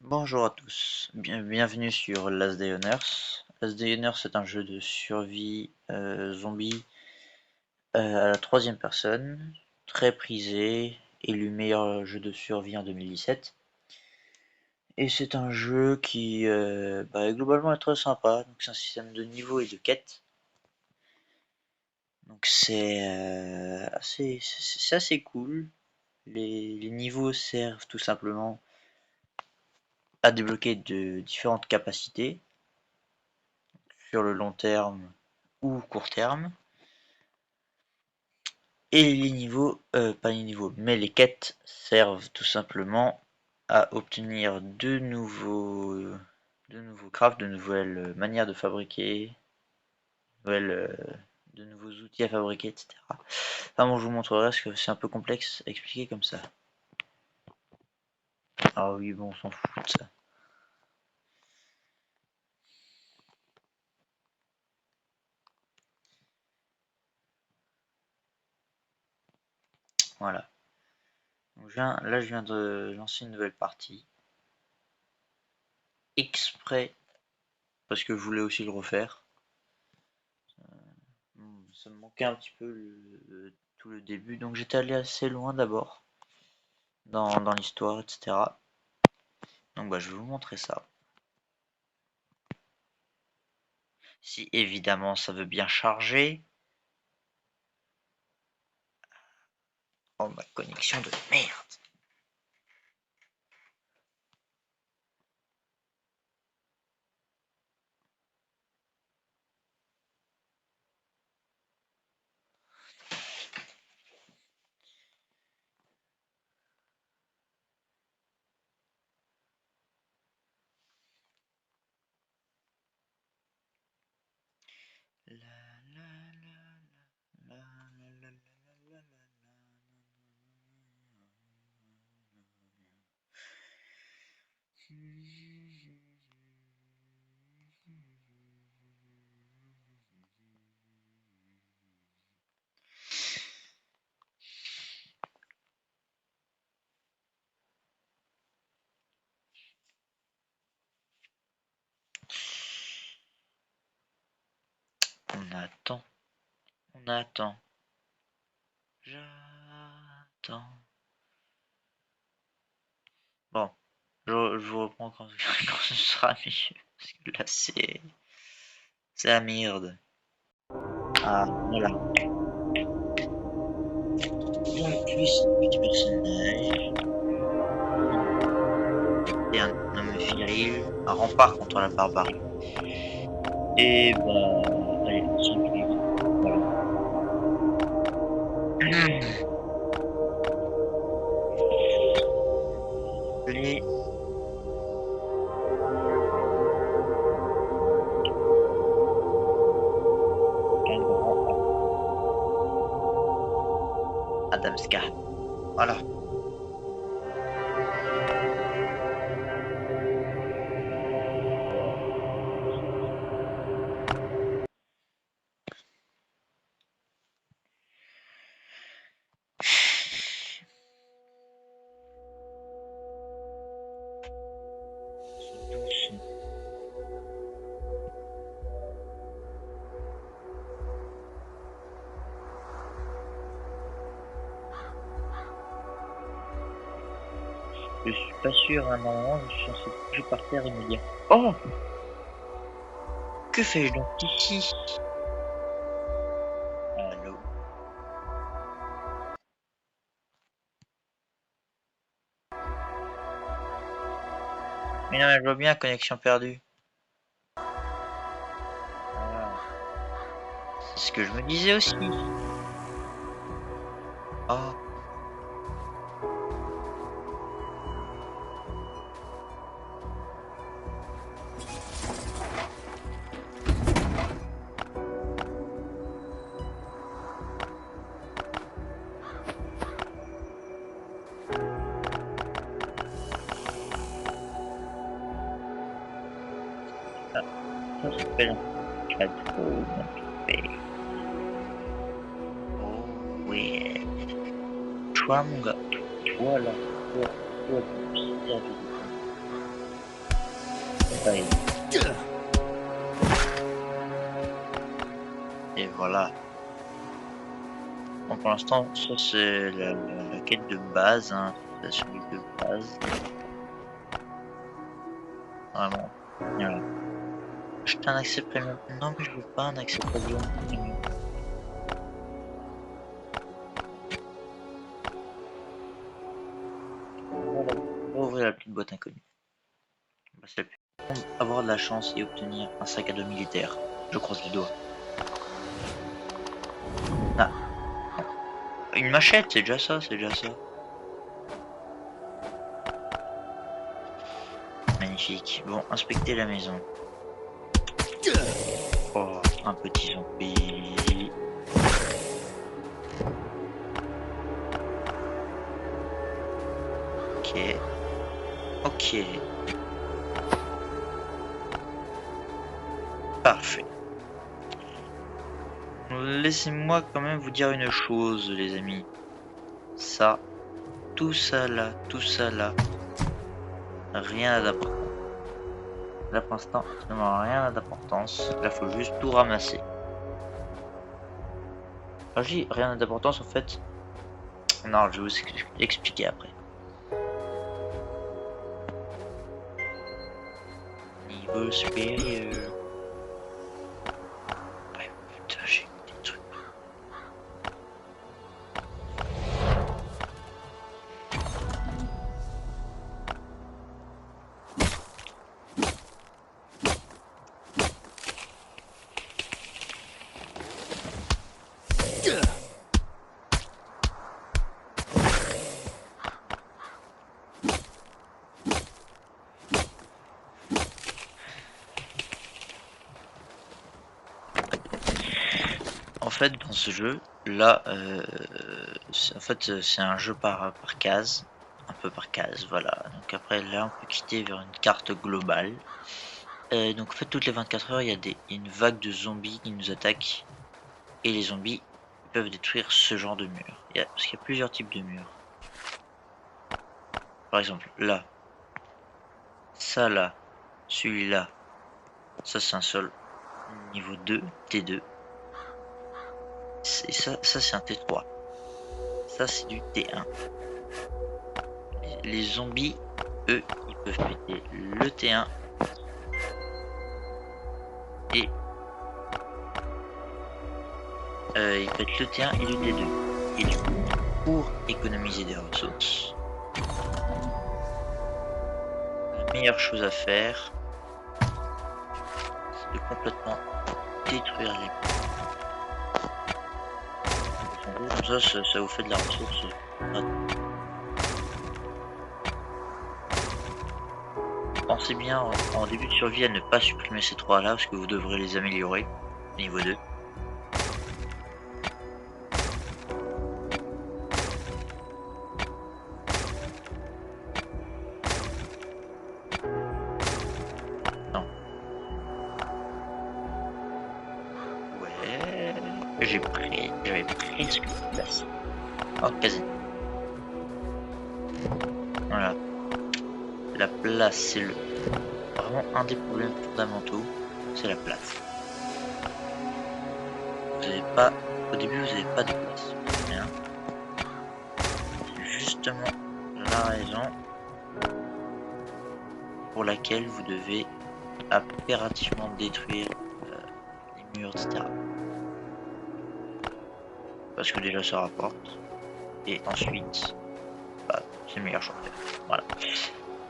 Bonjour à tous, bienvenue sur Last Day on Earth. Last Day on Earth c'est un jeu de survie zombie à la troisième personne, très prisé, élu meilleur jeu de survie en 2017. Et c'est un jeu qui globalement est très sympa, donc c'est un système de niveau et de quête. Donc c'est assez cool. Les niveaux servent tout simplement à débloquer de différentes capacités sur le long terme ou court terme. Et les niveaux, pas les niveaux, mais les quêtes servent tout simplement à obtenir de nouveaux crafts, de nouvelles manières de fabriquer, de nouveaux outils à fabriquer, etc. Enfin bon, je vous montrerai parce que c'est un peu complexe à expliquer comme ça. Ah oui, bon, on s'en fout de ça. Voilà. Donc, là, je viens de lancer une nouvelle partie. Exprès, parce que je voulais aussi le refaire. Ça me manquait un petit peu tout le début, donc j'étais allé assez loin d'abord dans l'histoire, etc. Donc je vais vous montrer ça. Si évidemment ça veut bien charger. Oh ma connexion de merde. On attend, on attend. J'attends. Bon, je vous reprends quand ce sera mieux. Parce que là c'est la merde. Ah voilà. Donc lui c'est un petit personnage. C'est un homme viril, un rempart contre la barbarie. Et allez, simple. Voilà. Les un grand Adamska. Voilà. Douce. Je suis pas sûr à un moment, je suis censé bouger par terre et me dire oh, que fais-je donc ici? Allô. Mais non, mais je vois bien, connexion perdue. Voilà. C'est ce que je me disais aussi. Oh. Ah, ça s'appelle un cadeau, mon père. Oh ouais. Toi mon gars, toi là, toi, toi, tu sais, taille. Et voilà. Bon, pour l'instant, ça c'est la quête de base, hein, la survie de base. Vraiment. Voilà. Acheter un accès premium. Non, mais je veux pas un accès premium. On va ouvrir la petite boîte inconnue. On va se la avoir de la chance et obtenir un sac à dos militaire. Je croise les doigts. Ah, une machette, c'est déjà ça, c'est déjà ça. Magnifique. Bon, inspecter la maison. Oh, un petit zombie. Ok. Ok. Parfait. Laissez-moi quand même vous dire une chose, les amis. Ça, tout ça là, rien d'important. Là pour l'instant, vraiment rien d'importance. Là, faut juste tout ramasser. Quand je dis rien d'importance, en fait, non, je vais vous expliquer après. Niveau supérieur. Ouais, putain, j'ai des trucs. En fait, dans ce jeu, là, c'est un jeu par case, un peu par case, voilà. Donc après, là, on peut quitter vers une carte globale. Donc en fait, toutes les 24 heures, il y a une vague de zombies qui nous attaquent. Et les zombies peuvent détruire ce genre de mur. Parce qu'il y a plusieurs types de murs. Par exemple, là, ça là, celui-là, ça c'est un sol niveau 2, T2. Et ça c'est un T3. Ça c'est du T1. Les zombies, eux, ils peuvent péter le T1 et ils pètent le T1 et le T2. Et du coup, pour économiser des ressources, la meilleure chose à faire, c'est de complètement détruire les comme ça vous fait de la ressource. Pensez bien en début de survie à ne pas supprimer ces trois là parce que vous devrez les améliorer. Niveau 2. Non. Ouais. J'avais presque une place. Oh, quasi. Voilà. La place, c'est vraiment un des problèmes fondamentaux, c'est la place. Vous n'avez pas, au début, vous n'avez pas de place. Rien. C'est justement la raison pour laquelle vous devez impérativement détruire les murs, etc. Parce que déjà ça rapporte. Et ensuite, bah, c'est le meilleur choix à faire. Voilà.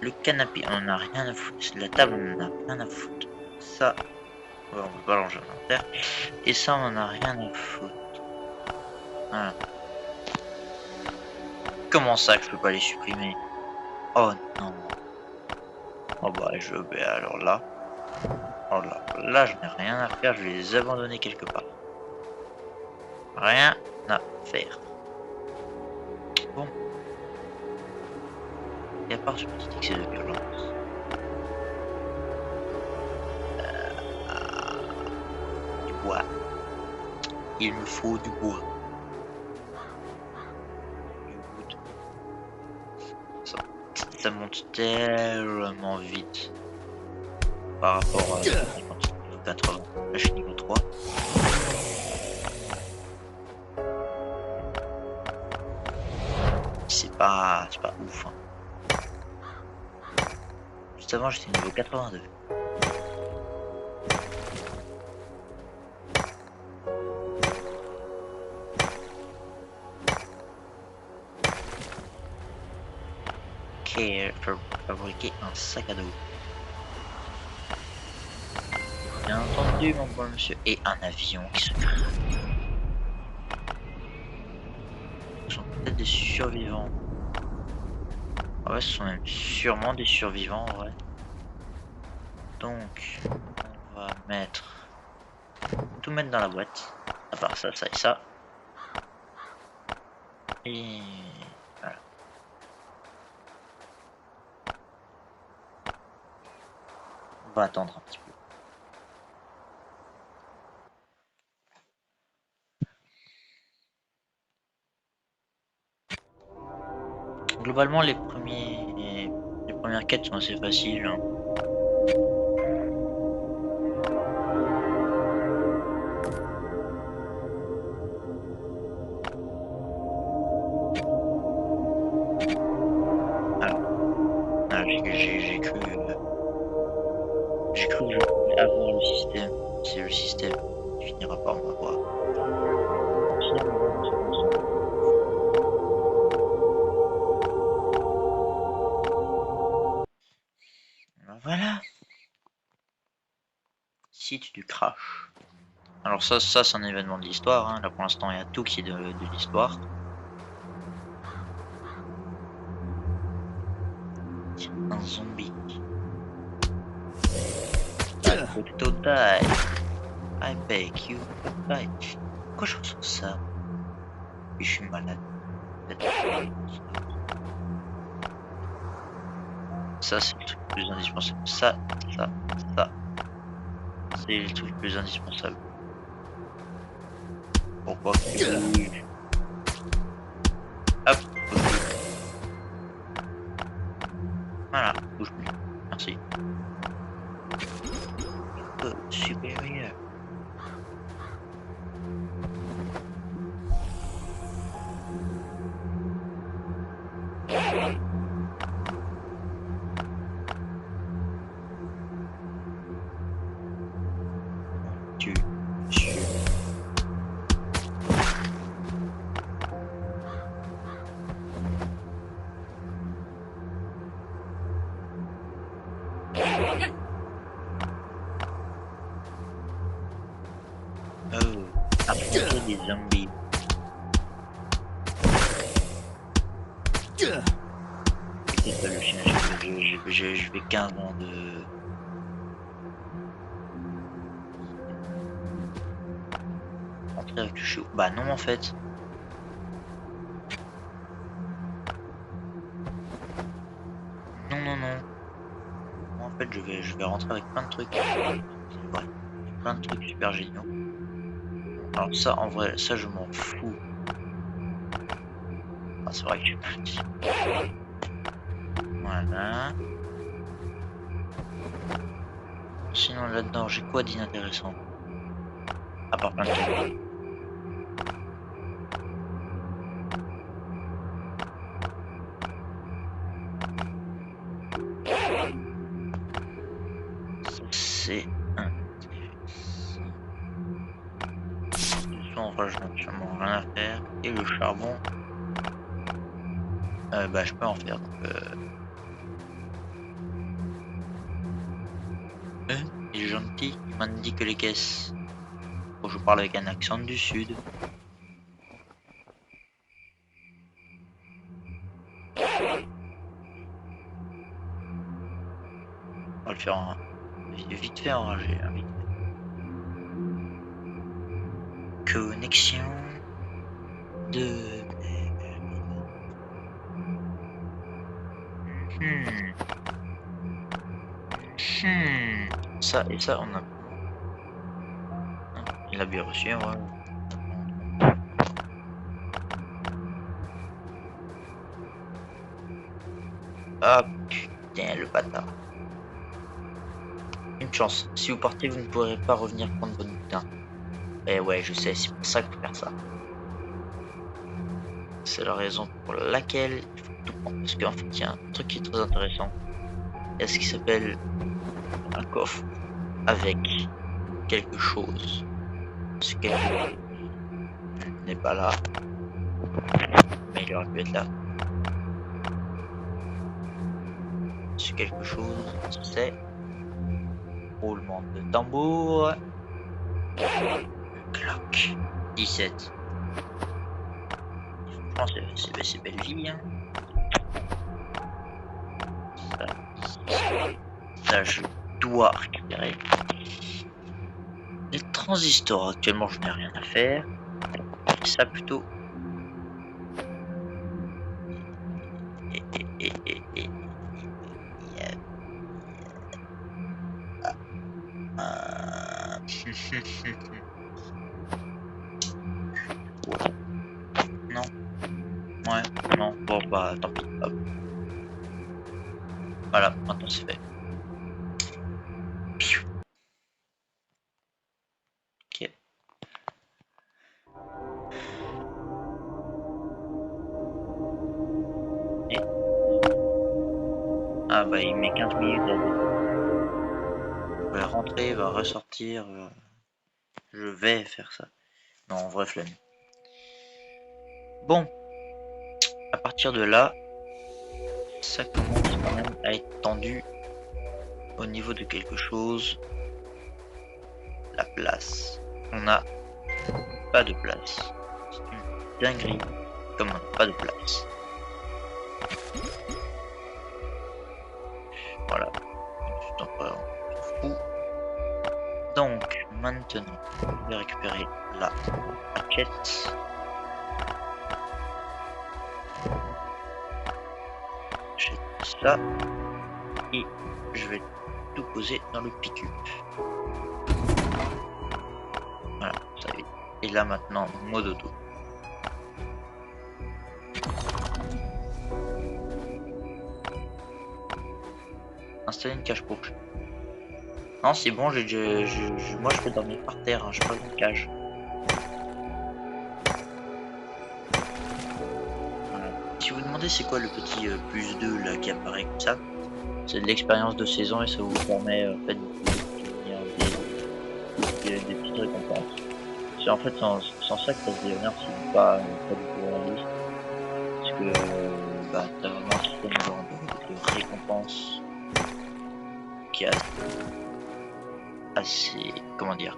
Le canapé, on en a rien à foutre. La table, on en a rien à foutre. Ça, ouais, on peut pas ranger l'inventaire. Et ça, on en a rien à foutre. Voilà. Comment ça que je peux pas les supprimer? Oh non. Oh bah je vais alors là. Oh là je n'ai rien à faire, je vais les abandonner quelque part. Rien à faire. Bon. Et à part ce petit excès de violence. Du bois. Il me faut du bois. Du wood. Ça monte tellement vite. par rapport à niveau 80. Là je suis niveau 3. C'est pas ouf. Hein. Juste avant j'étais niveau 82. Ok, fabriquer un sac à dos. Bien entendu mon bon monsieur. Et un avion qui se crée. Ce sont peut-être des survivants. Ah ouais, ce sont même sûrement des survivants en vrai. Donc, on va tout mettre dans la boîte. À part ça, ça et ça. Et voilà. On va attendre un petit peu. Globalement, les premières quêtes sont assez faciles. Hein. Alors, j'ai cru que je pouvais avoir le système. C'est le système qui finira par m'avoir. Voilà. Site du crash. Alors ça c'est un événement de l'histoire. Hein. Là pour l'instant il y a tout qui est de l'histoire. Un zombie. To die. I beg you, die. Pourquoi je ressens ça? Je suis malade. Ça c'est le truc le plus indispensable. Ça. C'est le truc le plus indispensable. Pourquoi que... Hop. Voilà, bouge plus. Merci. Supérieur. Affronter des zombies. C'est pas le chien, je vais 15 ans de... Rentrer avec le chiot. Bah non en fait. Non. Moi, en fait je vais rentrer avec plein de trucs. C'est vrai. Plein de trucs super géniaux. Alors ça en vrai, ça je m'en fous. Ah, c'est vrai que je suis petit. Voilà. Sinon là-dedans j'ai quoi d'inintéressant? À part plein de trucs. C'est intéressant. En vrai, je n'ai absolument rien à faire. Et le charbon, bah je peux en faire. Donc, il est gentil, il m'indique les caisses. Bon, je parle avec un accent du sud. On va le faire en... vite fait enragé. Hein, vite fait. Connexion de... Ça et ça, on a... Il a bien reçu, ouais. Ah putain, le bâtard. une chance. Si vous partez, vous ne pourrez pas revenir prendre votre butin. Et ouais, je sais, c'est pour ça qu'il faut faire ça. C'est la raison pour laquelle il faut tout prendre. Parce qu'en fait, il y a un truc qui est très intéressant. Il y a ce qui s'appelle un coffre avec quelque chose. Ce quelque chose n'est pas là. Mais il aurait pu être là. Ce quelque chose, c'est roulement de tambour. Cloc. 17. Franchement, c'est belle vie. Hein. Ça, je dois récupérer. Les transistors, actuellement, je n'ai rien à faire. Et ça plutôt. Non. Ouais, non. Bon, bah, tant pis. Hop. Voilà, maintenant c'est fait. Ok. Et... Ah bah il met 15 minutes à... Il va rentrer, il va ressortir. Je vais faire ça. Non, en vrai flemme. Bon. À partir de là, ça commence quand même à être tendu au niveau de quelque chose. La place. On n'a pas de place. C'est une dinguerie comme on n'a pas de place. Voilà. Donc maintenant, je vais récupérer la plaquette. J'ai ça. Et je vais tout poser dans le pick-up. Voilà, ça y est. Et là maintenant, mode auto. Installer une cage pour chat. Non, c'est bon, moi je peux dormir par terre, hein, je pas une cage. Voilà. Si vous demandez c'est quoi le petit plus 2 là qui apparaît comme ça, c'est de l'expérience de saison et ça vous permet en fait d'obtenir des petites récompenses. C'est en fait sans ça que Last Day Honor c'est pas du tout réaliste. Parce que bah, t'as vraiment un système de récompense qui est assez comment dire.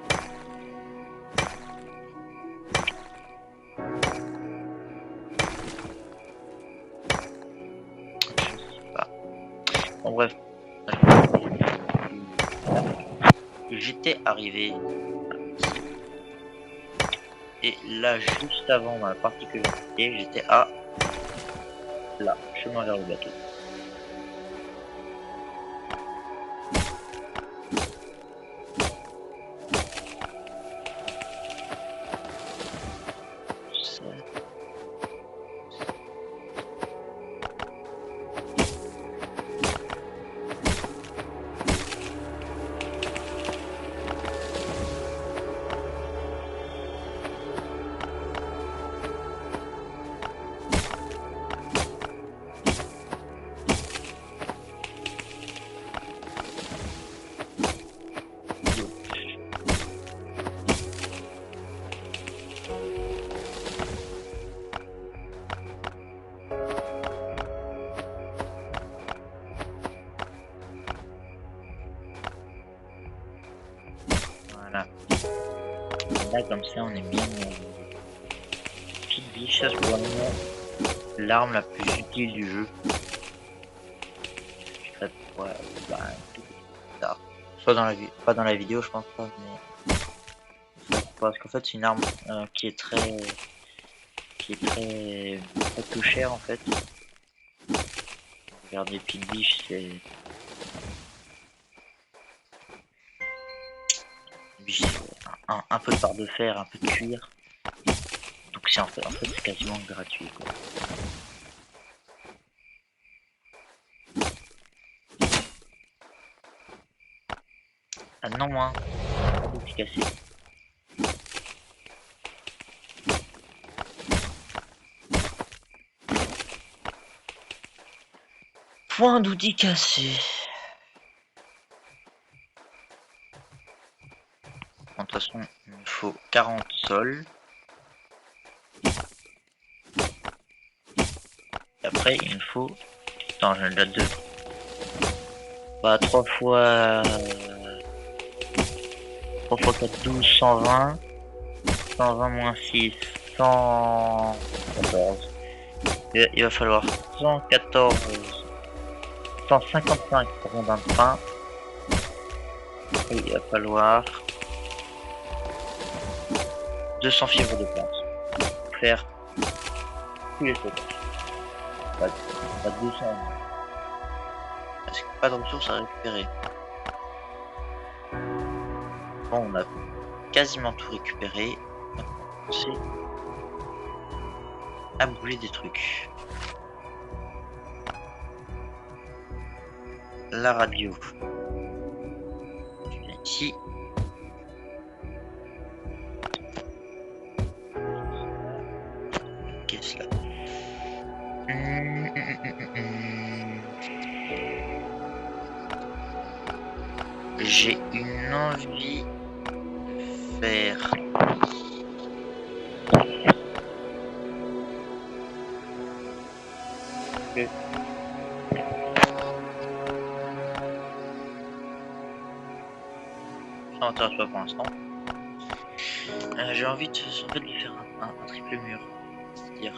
Bon bref, j'étais arrivé et là juste avant dans la partie que j'ai j'étais à là, chemin vers le bateau. Voilà. Là comme ça on est bien petite biche, ça c'est vraiment l'arme la plus utile du jeu. Ouais, bah, soit dans la pas dans la vidéo je pense pas, mais parce qu'en fait c'est une arme qui est très peu chère en fait. Regardez Pit Biche, c'est un peu de barre de fer, un peu de cuir. Donc c'est en fait c'est quasiment gratuit quoi. Ah non, hein. Efficacité. Point d'outil cassé. De toute façon, il me faut 40 sols. Et après, il me faut... Attends, j'en ai déjà deux. Bah, 3 fois... 3 fois 4, 12, 120. 120 moins 6, 114. Il va falloir 114... 155 rondins de pain. Et il va falloir 200 fibres de plante pour faire tous les stockages. Pas 200. Parce que pas de ressources à récupérer. Bon, on a quasiment tout récupéré. C'est à brûler des trucs. La radio. Je viens ici. Qu'est-ce là? J'ai une envie de faire... Ça m'intéresse pas pour l'instant. J'ai envie de, en fait, de faire un triple mur. C'est-à-dire...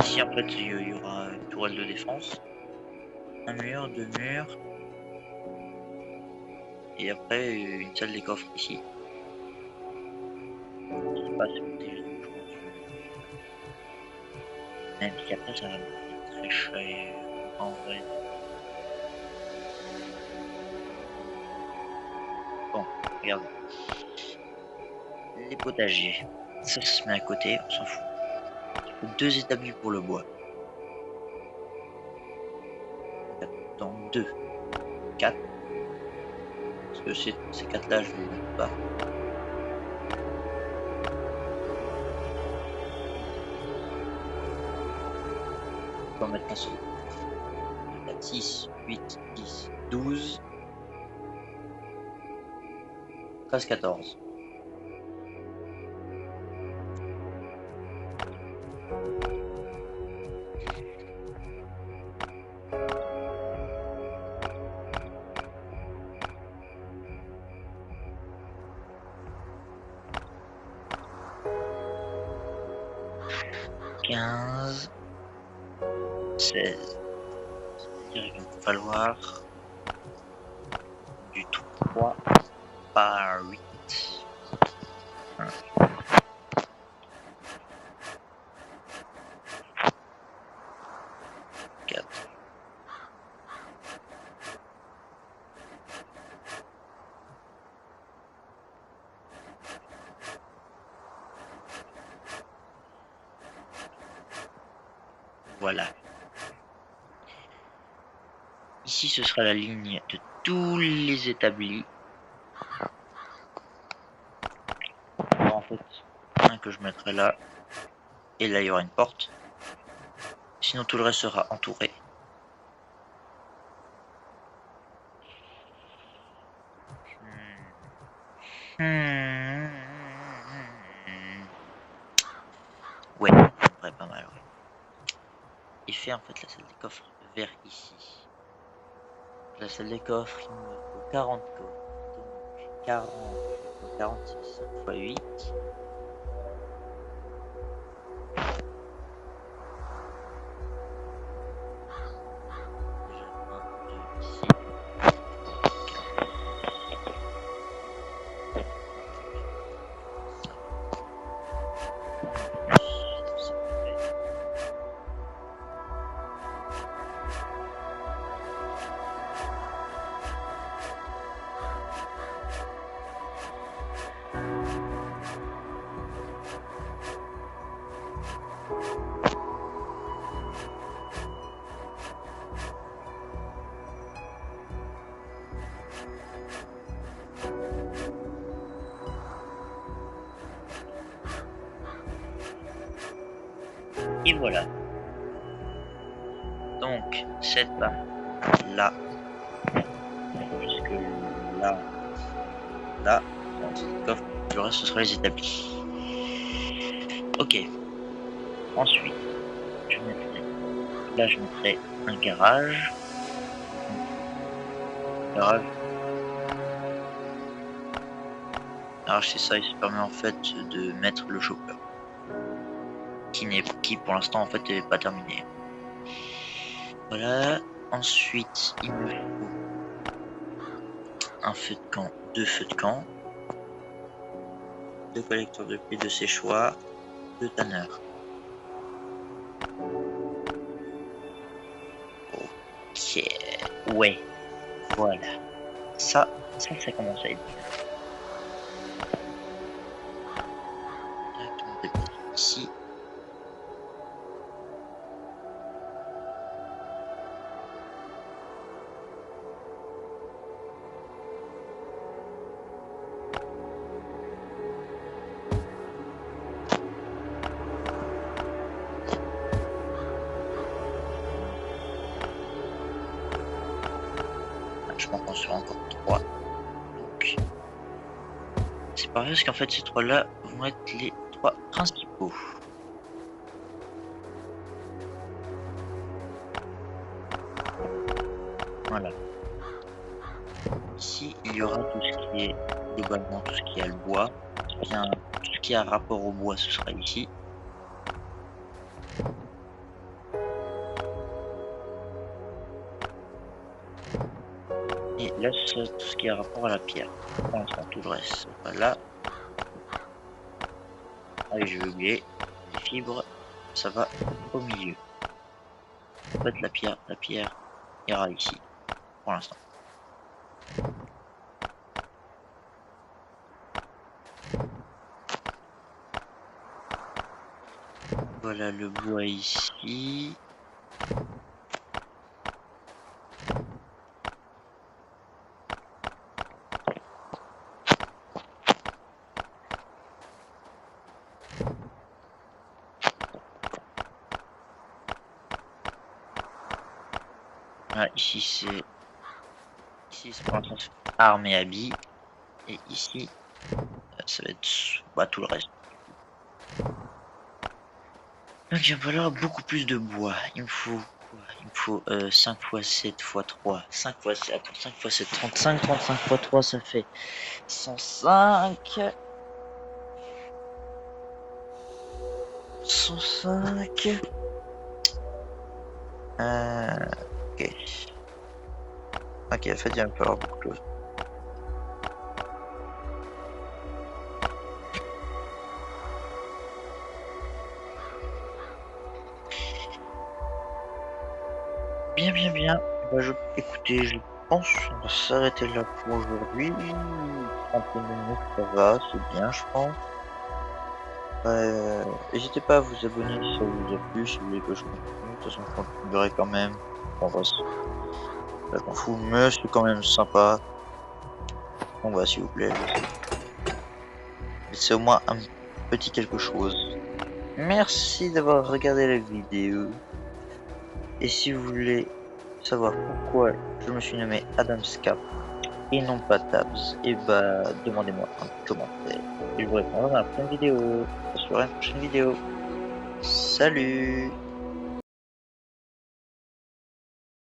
Ici en fait il y aura une tourelle de défense. Un mur, deux murs. Et après une salle des coffres ici. Je sais pas, c'est protégé, donc je pense que... Même si après ça va me coûter très cher en vrai. Bon, regarde. Les potagers. Ça se met à côté, on s'en fout. Il faut 2 établis pour le bois. Dans 2, 4. Parce que ces 4 là je les mets pas. On peut en mettre un seul. 4, 6, 8, 10, 12. 13, 14. Quinze, 16. C'est-à-dire qu'il va me falloir du 3 par 8. 1, 4. Voilà. Ici, ce sera la ligne de tous les établis. Alors, en fait, un que je mettrai là. Et là, il y aura une porte. Sinon, tout le reste sera entouré. Ouais, ça me paraît pas mal, ouais. Et fait en fait la salle des coffres vers ici. La salle des coffres, il me faut 40 coffres. Donc 40, 46, 5 x 8. Déjà 1, 2, ici. Et voilà. Donc, cette là, jusque là, là, dans ce coffre, le reste ce sera les établis. Ok. Ensuite, je mettrai, là je mettrai un garage. Garage, c'est ça, il se permet en fait de mettre le chopper. Qui pour l'instant en fait est pas terminé. Voilà. Ensuite, il me faut un feu de camp, 2 feux de camp, 2 collecteurs de pluie de séchoir, 2 tanneurs. Ok, ouais, voilà. Ça commence à être bien. Directement déposer ici. Je m'en construire encore 3. Donc, c'est pareil parce qu'en fait, ces 3 là vont être les 3 principaux. Voilà. Ici, il y aura tout ce qui est globalement tout ce qui a le bois. Bien, tout ce qui a rapport au bois, ce sera ici. Et là, c'est tout ce qui a rapport à la pierre. Pour l'instant, tout le reste, voilà. Allez, je vais oublier. Les fibres, ça va au milieu. En fait, la pierre ira ici, pour l'instant. Voilà le bois ici. Voilà, ici c'est pour l'instant armes et habits. Et ici, ça va être tout le reste. Donc il va falloir beaucoup plus de bois. Il me faut quoi? Il me faut 5 x 7 x 3. 5 x 7, attends, 5 x 7, 35. 35 x 3, ça fait 105. 105. Ok. Ok, en fait, il va me falloir beaucoup de choses. Bien. Bah, écoutez, je pense qu'on va s'arrêter là pour aujourd'hui. 30 minutes, ça va, c'est bien, je pense. N'hésitez pas à vous abonner si ça vous a plu, si vous voulez que je continue. De toute façon, je continuerai quand même. Bon, bah, je m'en fous, mais c'est quand même sympa. Bon, bah, s'il vous plaît, c'est au moins un petit quelque chose. Merci d'avoir regardé la vidéo. Et si vous voulez savoir pourquoi je me suis nommé Adamscap et non pas Tabs, et bah demandez-moi un commentaire. Et je vous répondrai dans la prochaine vidéo. Sur une prochaine vidéo. Salut!